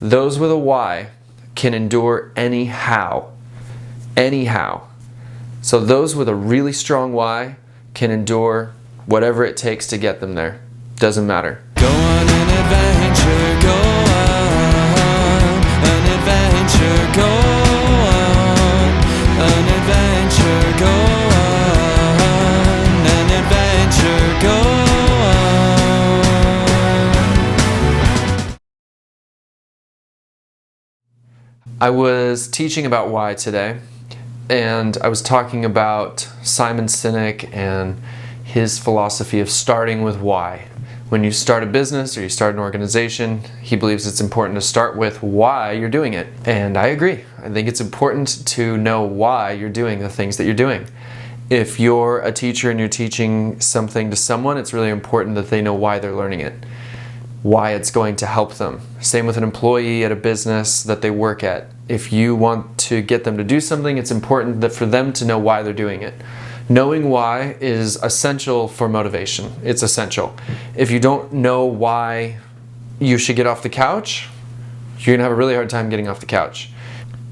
Those with a why can endure anyhow. Anyhow. So those with a really strong why can endure whatever it takes to get them there. Doesn't matter. Go on an adventure, go on an adventure, go on an adventure, go on an adventure, go on. I was teaching about why today, and I was talking about Simon Sinek and his philosophy of starting with why. When you start a business or you start an organization, he believes it's important to start with why you're doing it. And I agree. I think it's important to know why you're doing the things that you're doing. If you're a teacher and you're teaching something to someone, it's really important that they know why they're learning it, why it's going to help them. Same with an employee at a business that they work at. If you want to get them to do something, it's important that for them to know why they're doing it. Knowing why is essential for motivation. It's essential. If you don't know why you should get off the couch, you're gonna have a really hard time getting off the couch.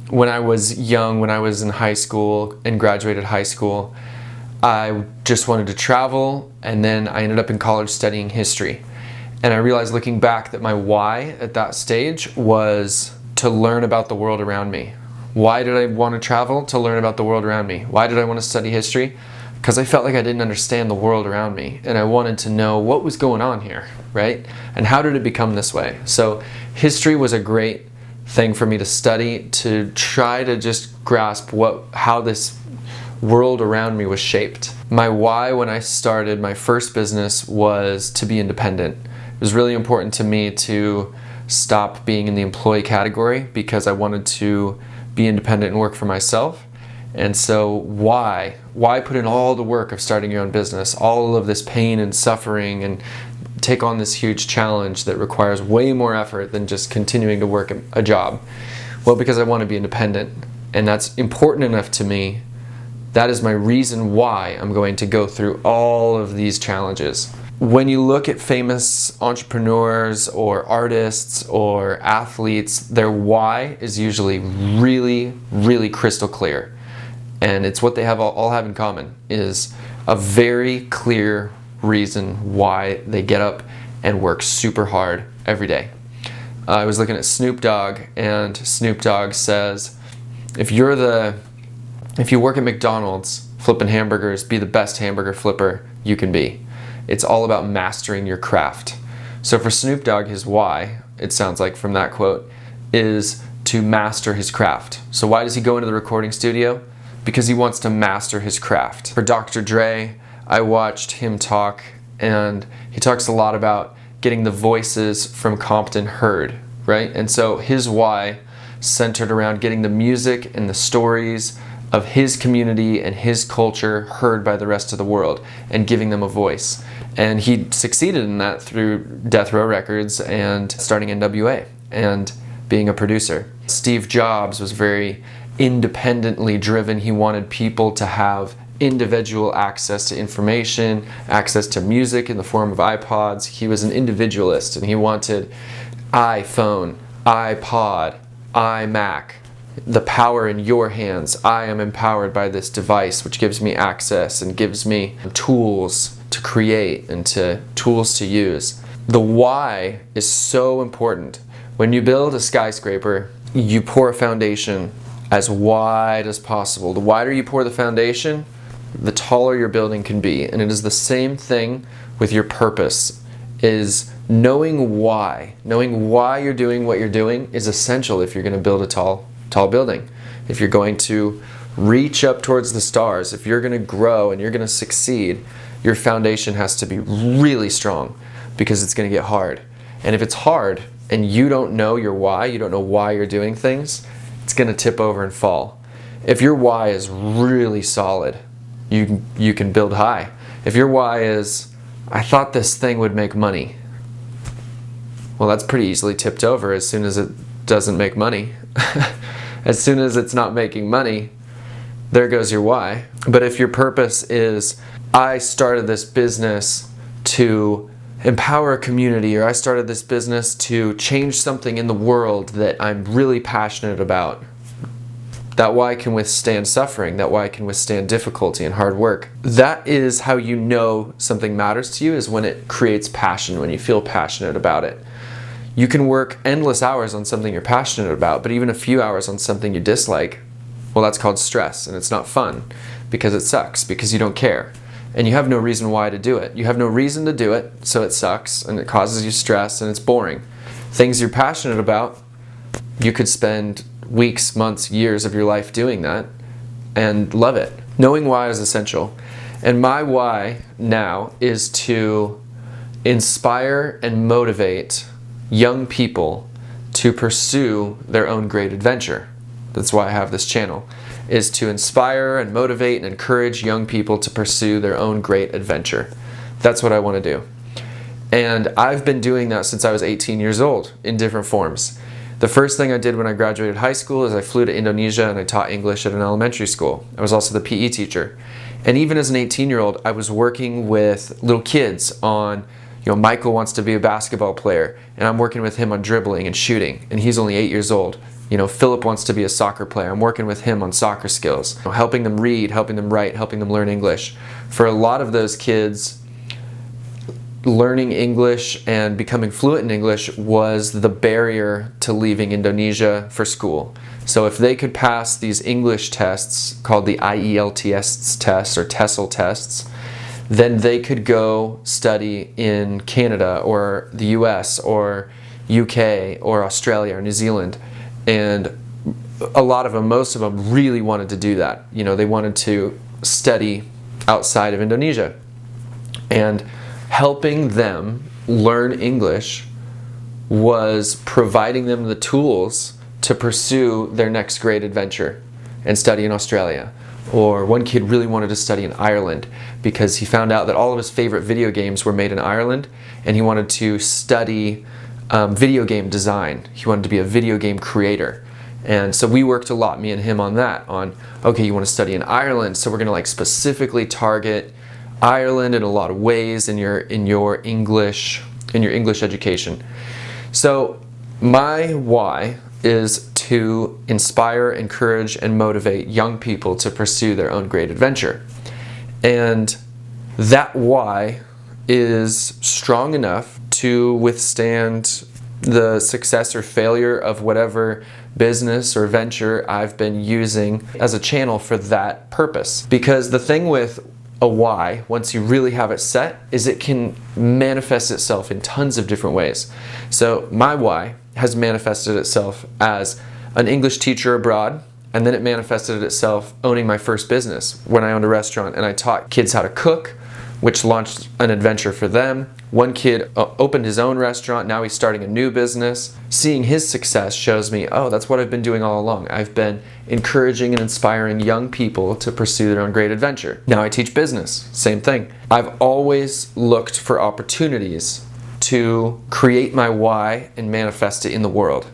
When I was young, when I was in high school and graduated high school, I just wanted to travel, and then I ended up in college studying history. And I realized looking back that my why at that stage was to learn about the world around me. Why did I want to travel? To learn about the world around me. Why did I want to study history? Because I felt like I didn't understand the world around me, and I wanted to know what was going on here, right? And how did it become this way? So history was a great thing for me to study, to try to just grasp how this world around me was shaped. My why when I started my first business was to be independent. It was really important to me to stop being in the employee category because I wanted to be independent and work for myself. And so why put in all the work of starting your own business, all of this pain and suffering, and take on this huge challenge that requires way more effort than just continuing to work a job? Well, because I want to be independent, and that's important enough to me. That is my reason why I'm going to go through all of these challenges. When you look at famous entrepreneurs or artists or athletes, their why is usually really, really crystal clear. And it's what they all have in common, is a very clear reason why they get up and work super hard every day. I was looking at Snoop Dogg, and Snoop Dogg says, if you work at McDonald's flipping hamburgers, be the best hamburger flipper you can be. It's all about mastering your craft. So for Snoop Dogg, his why, it sounds like from that quote, is to master his craft. So why does he go into the recording studio? Because he wants to master his craft. For Dr. Dre, I watched him talk, and he talks a lot about getting the voices from Compton heard, right? And so his why centered around getting the music and the stories of his community and his culture heard by the rest of the world and giving them a voice. And he succeeded in that through Death Row Records and starting NWA and being a producer. Steve Jobs was very independently driven. He wanted people to have individual access to information, access to music in the form of iPods. He was an individualist, and he wanted iPhone, iPod, iMac, the power in your hands. I am empowered by this device, which gives me access and gives me tools to create and tools to use. The why is so important. When you build a skyscraper, you pour a foundation as wide as possible. The wider you pour the foundation, the taller your building can be. And it is the same thing with your purpose, is knowing why. Knowing why you're doing what you're doing is essential if you're going to build a tall building. If you're going to reach up towards the stars, if you're going to grow and you're going to succeed, your foundation has to be really strong, because it's going to get hard. And if it's hard and you don't know your why, you don't know why you're doing things, it's going to tip over and fall. If your why is really solid, you can build high. If your why is, I thought this thing would make money, well, that's pretty easily tipped over as soon as it doesn't make money. As soon as it's not making money, there goes your why. But if your purpose is, I started this business to empower a community, or I started this business to change something in the world that I'm really passionate about. That why can withstand suffering, that why can withstand difficulty and hard work. That is how you know something matters to you, is when it creates passion, when you feel passionate about it. You can work endless hours on something you're passionate about, but even a few hours on something you dislike, well, that's called stress, and it's not fun because it sucks, because you don't care. And you have no reason why to do it. You have no reason to do it, so it sucks, and it causes you stress, and it's boring. Things you're passionate about, you could spend weeks, months, years of your life doing that and love it. Knowing why is essential. And my why now is to inspire and motivate young people to pursue their own great adventure. That's why I have this channel, is to inspire and motivate and encourage young people to pursue their own great adventure. That's what I want to do. And I've been doing that since I was 18 years old in different forms. The first thing I did when I graduated high school is I flew to Indonesia and I taught English at an elementary school. I was also the PE teacher. And even as an 18-year-old, I was working with little kids on, Michael wants to be a basketball player, and I'm working with him on dribbling and shooting, and he's only 8 years old. Philip wants to be a soccer player. I'm working with him on soccer skills, helping them read, helping them write, helping them learn English. For a lot of those kids, learning English and becoming fluent in English was the barrier to leaving Indonesia for school. So if they could pass these English tests called the IELTS tests or TESOL tests, then they could go study in Canada or the US or UK or Australia or New Zealand. And a lot of them, most of them, really wanted to do that. They wanted to study outside of Indonesia. And helping them learn English was providing them the tools to pursue their next great adventure and study in Australia. Or one kid really wanted to study in Ireland because he found out that all of his favorite video games were made in Ireland, and he wanted to study video game design. He wanted to be a video game creator. And so we worked a lot, me and him, on that, okay, you want to study in Ireland, so we're going to specifically target Ireland in a lot of ways in your English education. So my why is to inspire, encourage, and motivate young people to pursue their own great adventure. And that why is strong enough to withstand the success or failure of whatever business or venture I've been using as a channel for that purpose. Because the thing with a why, once you really have it set, is it can manifest itself in tons of different ways. So my why has manifested itself as an English teacher abroad, and then it manifested itself owning my first business when I owned a restaurant and I taught kids how to cook, which launched an adventure for them. One kid opened his own restaurant, now he's starting a new business. Seeing his success shows me, oh, that's what I've been doing all along. I've been encouraging and inspiring young people to pursue their own great adventure. Now I teach business, same thing. I've always looked for opportunities to create my why and manifest it in the world,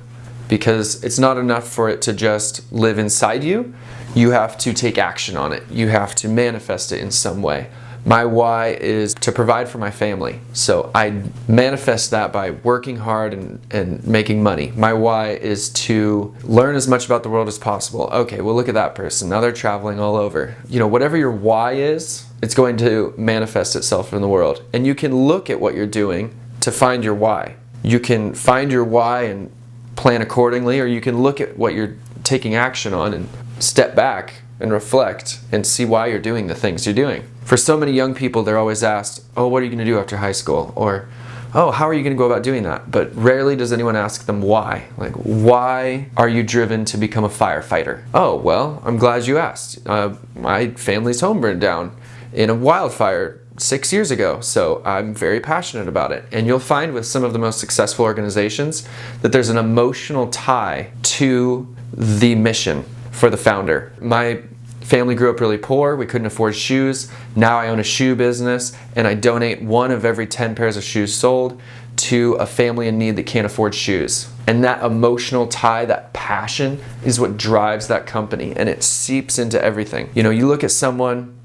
because it's not enough for it to just live inside you. You have to take action on it. You have to manifest it in some way. My why is to provide for my family. So I manifest that by working hard and making money. My why is to learn as much about the world as possible. Okay, well, look at that person. Now they're traveling all over. Whatever your why is, it's going to manifest itself in the world. And you can look at what you're doing to find your why. You can find your why and plan accordingly, or you can look at what you're taking action on and step back and reflect and see why you're doing the things you're doing. For so many young people, they're always asked, oh, what are you going to do after high school? Or, oh, how are you going to go about doing that? But rarely does anyone ask them why. Why are you driven to become a firefighter? Oh, well, I'm glad you asked. My family's home burned down in a wildfire 6 years ago, so I'm very passionate about it. And you'll find with some of the most successful organizations that there's an emotional tie to the mission for the founder. My family grew up really poor. We couldn't afford shoes. Now I own a shoe business, and I donate 1 of every 10 pairs of shoes sold to a family in need that can't afford shoes. And that emotional tie, that passion, is what drives that company, and it seeps into everything. You look at someone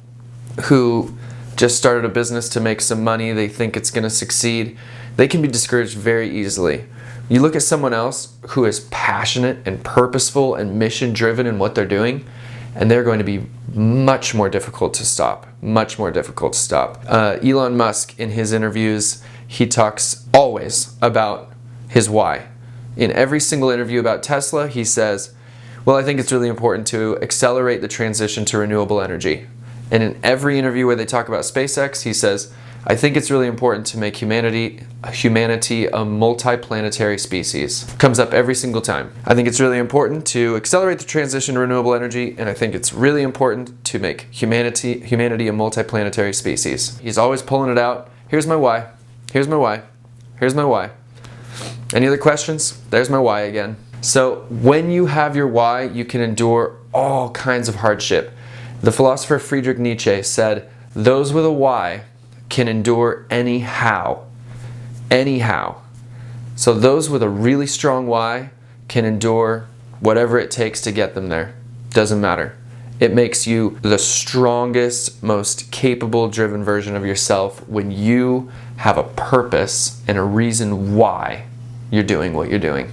who just started a business to make some money, they think it's going to succeed, they can be discouraged very easily. You look at someone else who is passionate and purposeful and mission driven in what they're doing, and they're going to be much more difficult to stop. Much more difficult to stop. Elon Musk, in his interviews, he talks always about his why. In every single interview about Tesla, he says, well, I think it's really important to accelerate the transition to renewable energy. And in every interview where they talk about SpaceX, he says, I think it's really important to make humanity a multiplanetary species. Comes up every single time. I think it's really important to accelerate the transition to renewable energy, and I think it's really important to make humanity a multiplanetary species. He's always pulling it out. Here's my why. Here's my why. Here's my why. Any other questions? There's my why again. So when you have your why, you can endure all kinds of hardship. The philosopher Friedrich Neitzche said, those with a why can endure anyhow. Anyhow. So those with a really strong why can endure whatever it takes to get them there. Doesn't matter. It makes you the strongest, most capable, driven version of yourself when you have a purpose and a reason why you're doing what you're doing.